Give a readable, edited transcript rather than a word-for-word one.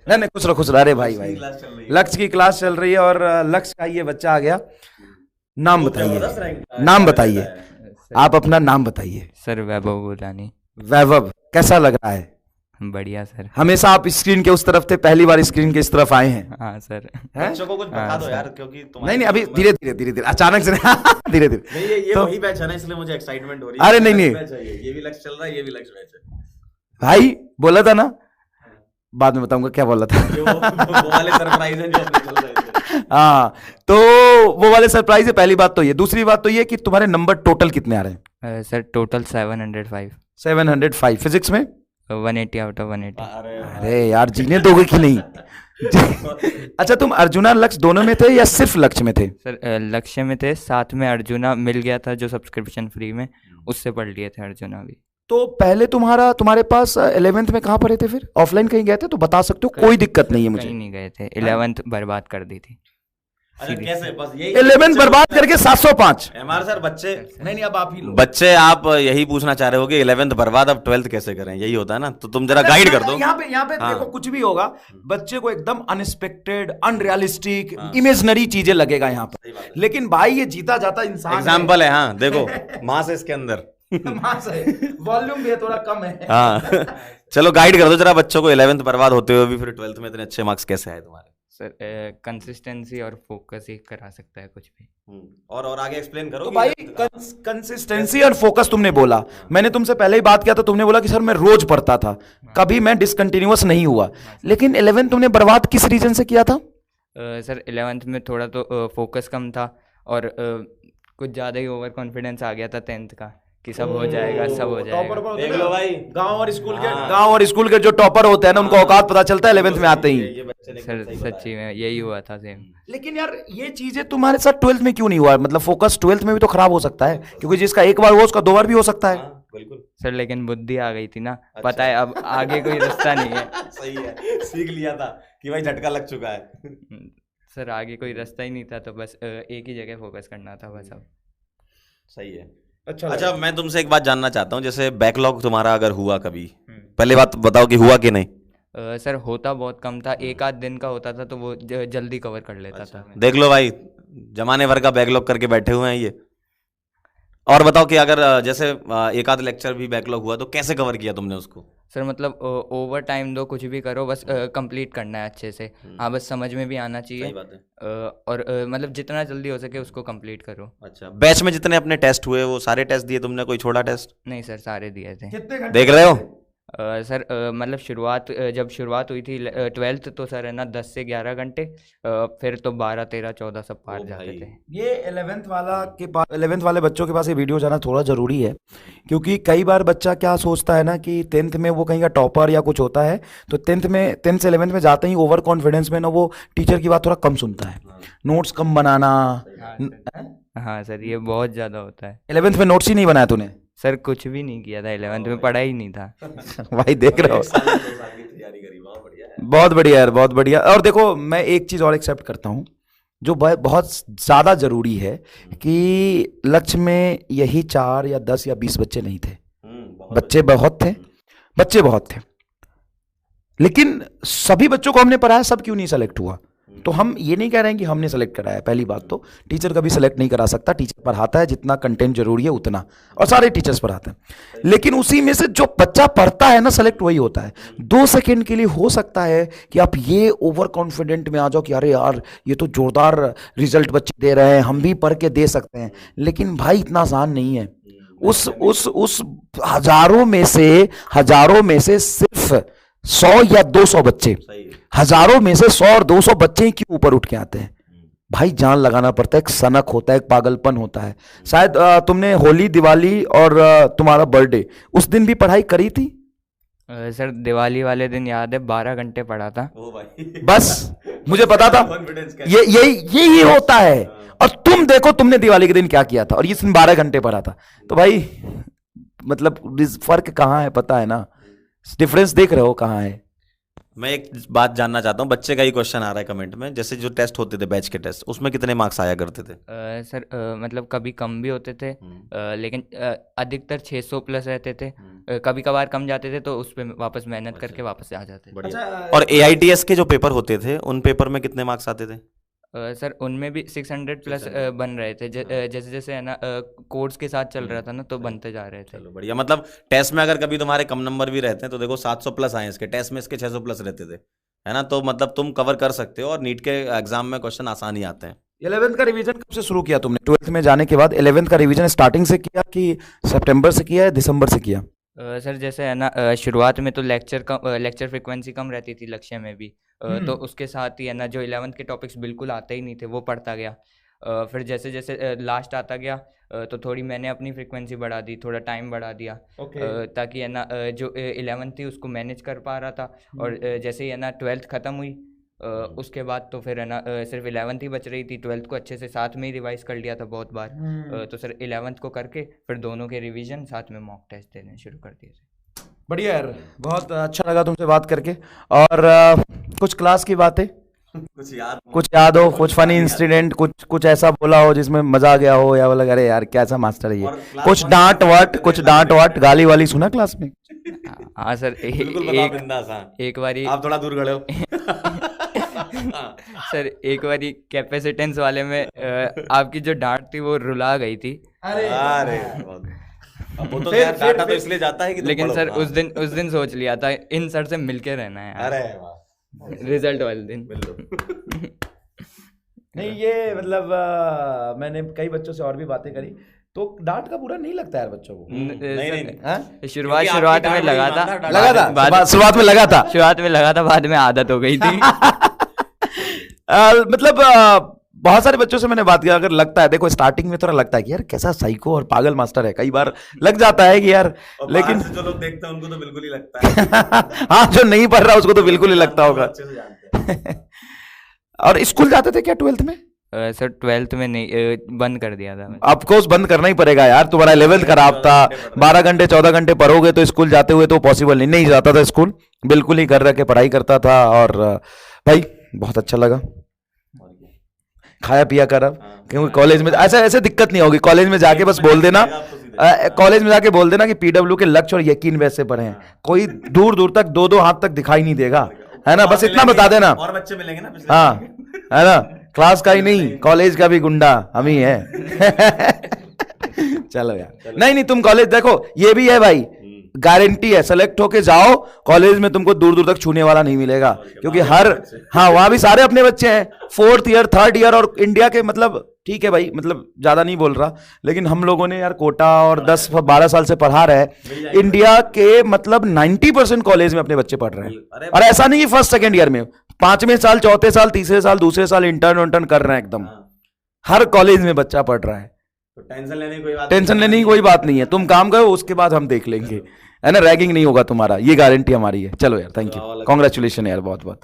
नहीं नहीं, खुश रहो खुश रहो। अरे भाई भाई, लक्ष्य की क्लास चल रही है और लक्ष्य का ये बच्चा आ गया। नाम बताइए, नाम बताइए, आप अपना नाम बताइए। सर वैभव बुलानी। वैभव, कैसा लग रहा है? बढ़िया सर। हमेशा आप स्क्रीन के उस तरफ थे, पहली बार स्क्रीन के इस तरफ आए हैं? हाँ सर। हैं? बच्चों को कुछ बता दो यार, क्योंकि नहीं नहीं, अभी धीरे धीरे धीरे धीरे, अचानक से धीरे धीरे। नहीं, ये तो- वही बैच है ना, इसलिए मुझे एक्साइटमेंट हो रही है। अरे नहीं नहीं ये भी लक्ष्य चल रहा है, ये भी लक्ष्य बैच है। भाई, बोला था ना, बाद में बताऊंगा क्या बोला था। वो वाले सरप्राइज हैं जो अपने चल रहे थे। हाँ, तो वो वाले सरप्राइज है, पहली बात तो ये। दूसरी बात तो ये कि तुम्हारे नंबर टोटल कितने आ रहे हैं? Sir total 705। 705। फिजिक्स में 180 आउट ऑफ 180। अरे यार, जीने दोगे कि नहीं? अच्छा, तुम अर्जुना लक्ष्य दोनों में थे या सिर्फ लक्ष्य में थे? सर लक्ष्य में थे, साथ में अर्जुना मिल गया था जो सब्सक्रिप्शन फ्री में, उससे पढ़ लिए थे अर्जुना भी। तो पहले तुम्हारे पास 11th में कहाँ पढ़े थे? फिर ऑफलाइन कहीं गए थे तो बता सकते हो, कोई दिक्कत नहीं है मुझे। कहीं नहीं गए थे, 11th बर्बाद कर दी थी। अरे कैसे, बस यही 11th बर्बाद करके 705। एमआर सर, बच्चे नहीं, अब आप ही लो। बच्चे आप यही पूछना चाह रहे हो कि 11th बर्बाद, अब 12th कैसे करें, यही होता है ना? तो तुम जरा गाइड कर दो। यहाँ पे हाँ। देखो, कुछ भी होगा, बच्चे को एकदम अनएक्सपेक्टेड, अनरियलिस्टिक, इमेजनरी चीजें लगेगा यहाँ पर। लेकिन भाई, ये जीता जाता इंसान एग्जाम्पल है। हाँ देखो, मास है इसके अंदर। वॉल्यूम भी है, थोड़ा कम है। हाँ चलो गाइड कर दो जरा बच्चों को, 11th बर्बाद होते हुए भी फिर 12th में इतने अच्छे मार्क्स कैसे आए तुम्हारे? सर कंसिस्टेंसी और फोकस ही करा सकता है कुछ भी। और आगे एक्सप्लेन करो तो भाई, कंसिस्टेंसी और फोकस तुमने बोला, मैंने तुमसे पहले ही बात किया तो तुमने बोला कि सर मैं रोज पढ़ता था, कभी मैं डिसकंटिन्यूअस नहीं हुआ। लेकिन 11th तुमने बर्बाद किस रीजन से किया था? सर 11th में थोड़ा तो फोकस कम था और कुछ ज़्यादा ही ओवर कॉन्फिडेंस आ गया था 10th का कि सब हो जाएगा, सब हो जाएगा। देख लो भाई, गांव और स्कूल के जो टॉपर होते हैं ना, उनको औकात पता चलता है 11th में आते ही। सर सच्ची में यही हुआ था सेम। लेकिन यार, ये चीजें तुम्हारे साथ 12th में क्यों नहीं हुआ? मतलब फोकस 12th में भी तो खराब हो सकता है, क्योंकि जिसका एक बार हुआ उसका 2 बार भी हो सकता है। बिल्कुल सर लेकिन बुद्धि आ गई थी ना, पता है अब आगे कोई रास्ता नहीं है। सही है, सीख लिया था कि भाई झटका लग चुका है। सर आगे कोई रास्ता ही नहीं था, तो बस एक ही जगह फोकस करना था बस अब। सही है। अच्छा, मैं तुमसे एक बात जानना चाहता हूँ, जैसे बैकलॉग तुम्हारा अगर हुआ कभी, पहले बात बताओ कि हुआ कि नहीं? सर होता बहुत कम था, एक आध दिन का होता था तो वो जल्दी कवर कर लेता था। देख लो भाई, जमाने भर का बैकलॉग करके बैठे हुए हैं ये। और बताओ कि अगर जैसे एक आध लेक्चर भी बैकलॉग हुआ तो कैसे कवर किया तुमने उसको? सर मतलब ओवर टाइम दो, कुछ भी करो, बस कंप्लीट करना है अच्छे से। हाँ, बस समझ में भी आना चाहिए। सही बात है। और मतलब जितना जल्दी हो सके उसको कंप्लीट करो। अच्छा, बैच में जितने अपने टेस्ट हुए वो सारे टेस्ट दिए तुमने, कोई छोड़ा टेस्ट? नहीं सर, सारे दिए थे। देख रहे हो? सर मतलब जब शुरुआत हुई थी 12th, तो सर है ना 10 से 11 घंटे, फिर तो 12, 13, 14 सब पार जाते थे। ये 11th वाले बच्चों के पास ये वीडियो जाना थोड़ा ज़रूरी है, क्योंकि कई बार बच्चा क्या सोचता है ना कि 10th में वो कहीं का टॉपर या कुछ होता है, तो 10th से 11th में जाते ही ओवर कॉन्फिडेंस में ना वो टीचर की बात थोड़ा कम सुनता है, नोट्स कम बनाना। हाँ सर, ये बहुत ज़्यादा होता है। 11th में नोट्स ही नहीं बनाया तूने? सर कुछ भी नहीं किया था 11th में, पढ़ा ही नहीं था। भाई देख रहे हो, बहुत बढ़िया यार, बहुत बढ़िया। और देखो, मैं एक चीज़ और एक्सेप्ट करता हूँ जो बहुत ज़्यादा ज़रूरी है, कि लक्ष्य में यही 4 या 10 या 20 बच्चे नहीं थे, बच्चे बहुत थे, लेकिन सभी बच्चों को हमने पढ़ाया, सब क्यों नहीं सेलेक्ट हुआ? तो हम ये नहीं कह रहे हैं कि हमने सेलेक्ट कराया। पहली बात तो टीचर कभी सेलेक्ट नहीं करा सकता, टीचर पढ़ाता है जितना कंटेंट जरूरी है उतना, और सारे टीचर्स पढ़ाते हैं, लेकिन उसी में से जो बच्चा पढ़ता है ना, सेलेक्ट वही होता है। 2 सेकंड के लिए हो सकता है कि आप ये ओवर कॉन्फिडेंट में आ जाओ कि अरे यार, ये तो जोरदार रिजल्ट बच्चे दे रहे हैं, हम भी पढ़ के दे सकते हैं, लेकिन भाई इतना आसान नहीं है। उस हजारों में से सिर्फ 100 या 200 बच्चे, हजारों में से 100 और 200 बच्चे ही क्यों ऊपर उठ के आते हैं? भाई जान लगाना पड़ता है, एक सनक होता है, एक पागलपन होता है। शायद तुमने होली, दिवाली और तुम्हारा बर्थडे, उस दिन भी पढ़ाई करी थी? सर दिवाली वाले दिन याद है 12 घंटे पढ़ा था। ओ भाई, बस मुझे पता था यही होता है। और तुम देखो, तुमने दिवाली के दिन क्या किया था और इस दिन 12 घंटे पढ़ा था। तो भाई मतलब फर्क कहाँ है, पता है ना? डिफरेंस देख रहे हो कहाँ है? मैं एक बात जानना चाहता हूँ, बच्चे का ही क्वेश्चन आ रहा है कमेंट में, जैसे जो टेस्ट होते थे बैच के टेस्ट, उसमें कितने मार्क्स आया करते थे? सर मतलब कभी कम भी होते थे, लेकिन अधिकतर 600 प्लस रहते थे। कभी कभार कम जाते थे तो उस पर वापस मेहनत करके वापस आ जाते थे। बढ़िया। और AITS के जो पेपर होते थे उन पेपर में कितने मार्क्स आते थे? सर उनमें भी 600 प्लस बन रहे थे, जैसे जैसे है ना कोर्स के साथ चल रहा था ना, तो बनते जा रहे थे। चलो बढ़िया। मतलब टेस्ट में अगर कभी तुम्हारे कम नंबर भी रहते हैं तो देखो 700 प्लस आए इसके, टेस्ट में इसके 600 प्लस रहते थे, है ना? तो मतलब तुम कवर कर सकते हो और नीट के एग्जाम में क्वेश्चन आसान ही आते हैं। 11th का रिवीजन कब से शुरू किया तुमने? 12th में जाने के बाद 11th का रिवीजन स्टार्टिंग से किया कि सितंबर से किया या दिसंबर से किया? सर जैसे है ना शुरुआत में तो लेक्चर फ्रिक्वेंसी कम रहती थी लक्ष्य में भी, तो उसके साथ ही है ना जो 11th के टॉपिक्स बिल्कुल आते ही नहीं थे वो पढ़ता गया। फिर जैसे जैसे लास्ट आता गया तो थोड़ी मैंने अपनी फ्रिक्वेंसी बढ़ा दी, थोड़ा टाइम बढ़ा दिया, ताकि है ना जो 11th थी उसको मैनेज कर पा रहा था। और जैसे ही है ना 12th ख़त्म हुई उसके बाद तो फिर है ना सिर्फ 11th ही बच रही थी। 12th को अच्छे से साथ में ही रिवाइज कर लिया था बहुत बार, तो सर 11th को करके फिर दोनों के रिवीजन साथ में मॉक टेस्ट देने शुरू कर दिए थे। बढ़िया यार, बहुत अच्छा लगा तुमसे बात करके। और कुछ क्लास की बातें कुछ याद हो, कुछ फनी इंसिडेंट, कुछ ऐसा बोला हो जिसमें मजा आ गया हो, या बोला अरे यार कैसा मास्टर है ये? कुछ डांट वाट गाली वाली सुना क्लास में? हाँ सर, एक बारी आप थोड़ा दूर खड़े हो। सर एक बारी कैपेसिटेंस वाले में आपकी जो डांट थी वो रुला गई थी। अरे वो तो यार डाटा तो इसलिए जाता है कि लेकिन सर उस दिन सोच लिया था इन सर से मिलके रहना है। अरे वाह, रिजल्ट वाले दिन नहीं ये मतलब मैंने कई बच्चों से और भी बातें करी तो डांट का बुरा नहीं लगता यार बच्चों को। नहीं, शुरुआत में लगा था शुरुआत में लगा था, बाद में आदत हो गई थी। मतलब बहुत सारे बच्चों से मैंने बात किया, अगर लगता है, देखो स्टार्टिंग में थोड़ा लगता है कि यार कैसा साइको और पागल मास्टर है, कई बार लग जाता है कि यार, लेकिन जो लोग देखते हैं उनको तो बिल्कुल ही लगता है। हाँ, जो नहीं पढ़ रहा उसको तो बिल्कुल ही लगता होगा। और स्कूल जाते थे क्या 12th में? सर 12th में नहीं, बंद कर दिया था। ऑफकोर्स बंद करना ही पड़ेगा यार, तुम्हारा 11th खराब था, 12 घंटे 14 घंटे पढ़ोगे तो स्कूल जाते हुए तो पॉसिबल नहीं जाता था स्कूल, बिल्कुल ही घर रह के पढ़ाई करता था। और भाई बहुत अच्छा लगा, खाया पिया कर, अब क्योंकि कॉलेज में ऐसे दिक्कत नहीं होगी। कॉलेज में जाके बस बोल देना, कॉलेज में जाके बोल देना कि PW के लक्ष्य और यकीन वैसे पढ़े हैं, कोई दूर दूर तक 2-2 हाथ तक दिखाई नहीं देगा, है ना? बस इतना बता देना। और बच्चे मिलेंगे ना, हाँ, है ना? क्लास का ही नहीं, कॉलेज का भी गुंडा हम ही है। चलो यार, नहीं तुम कॉलेज देखो, ये भी है भाई, गारंटी है सेलेक्ट होके जाओ कॉलेज में, तुमको दूर दूर तक छूने वाला नहीं मिलेगा, क्योंकि हाँ वहां भी सारे अपने बच्चे हैं, 4th ईयर 3rd ईयर। और इंडिया के मतलब ठीक है भाई, मतलब ज्यादा नहीं बोल रहा, लेकिन हम लोगों ने यार कोटा और 10-12 साल से पढ़ा रहे हैं, इंडिया के मतलब 90% कॉलेज में अपने बच्चे पढ़ रहे हैं। और ऐसा नहीं कि 1st 2nd ईयर में, 5वें साल 4थे साल 3रे साल दूसरे साल इंटर्न कर रहे हैं, एकदम हर कॉलेज में बच्चा पढ़ रहा है। टेंशन लेने की कोई बात नहीं है, तुम काम करो उसके बाद हम देख लेंगे, है ना? रैगिंग नहीं होगा तुम्हारा, ये गारंटी हमारी है। चलो यार, थैंक यू, कांग्रेचुलेशन यार, बहुत बहुत।